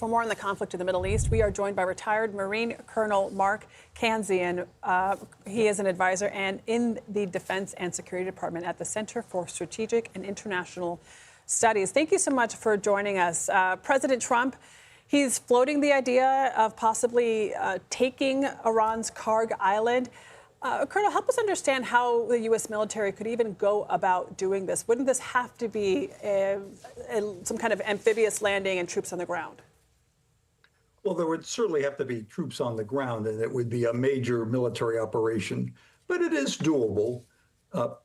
For more on the conflict in the Middle East, we are joined by retired Marine Colonel Mark Kanzian. He is an advisor and in the Defense and Security Department at the Center for Strategic and International Studies. Thank you so much for joining us. President Trump, he's floating the idea of possibly taking Iran's Karg Island. Colonel, help us understand how the U.S. military could even go about doing this. Wouldn't this have to be some kind of amphibious landing and troops on the ground? Well, there would certainly have to be troops on the ground, and it would be a major military operation. But it is doable. The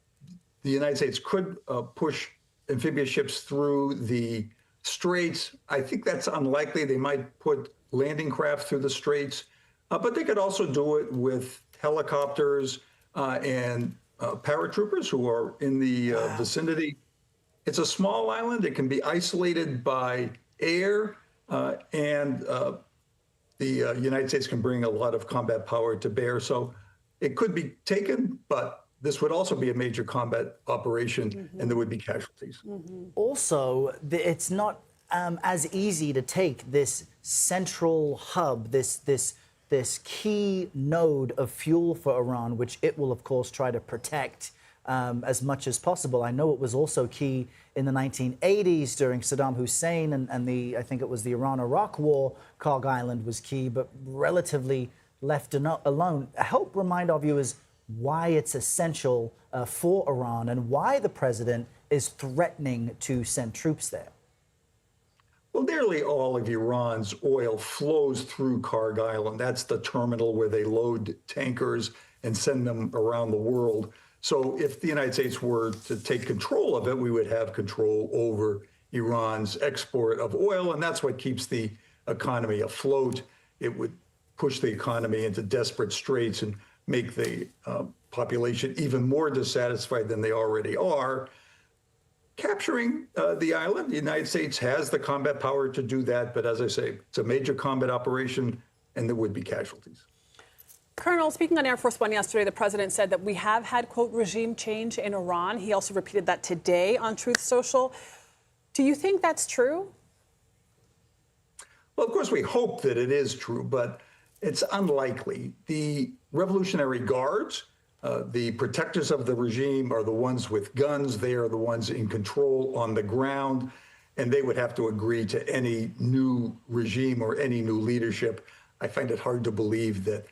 United States could push amphibious ships through the straits. I think that's unlikely. They might put landing craft through the straits, but they could also do it with helicopters and paratroopers who are in the vicinity. It's a small island. It can be isolated by air, and the United States can bring a lot of combat power to bear. So it could be taken, but this would also be a major combat operation, and there would be casualties. Also, it's not as easy to take this central hub, this key node of fuel for Iran, which it will, of course, try to protect as much as possible. I know it was also key in the 1980s during Saddam Hussein and I think it was the Iran-Iraq war. Karg Island was key, but relatively left alone. Help remind our viewers why it's essential for Iran and why the president is threatening to send troops there. Well, nearly all of Iran's oil flows through Karg Island. That's the terminal where they load tankers and send them around the world. So if the United States were to take control of it, we would have control over Iran's export of oil, and that's what keeps the economy afloat. It would push the economy into desperate straits and make the population even more dissatisfied than they already are. Capturing the island, the United States has the combat power to do that, but as I say, it's a major combat operation, and there would be casualties. Colonel, speaking on Air Force One yesterday, the president said that we have had, quote, regime change in Iran. He also repeated that today on Truth Social. Do you think that's true? Well, of course, we hope that it is true, but it's unlikely. The Revolutionary Guards, the protectors of the regime, are the ones with guns. They are the ones in control on the ground, and they would have to agree to any new regime or any new leadership. I find it hard to believe that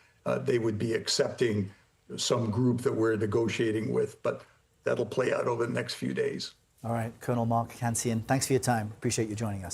they would be accepting some group that we're negotiating with, but that'll play out over the next few days. All right, Colonel Mark Kanzian, thanks for your time. Appreciate you joining us.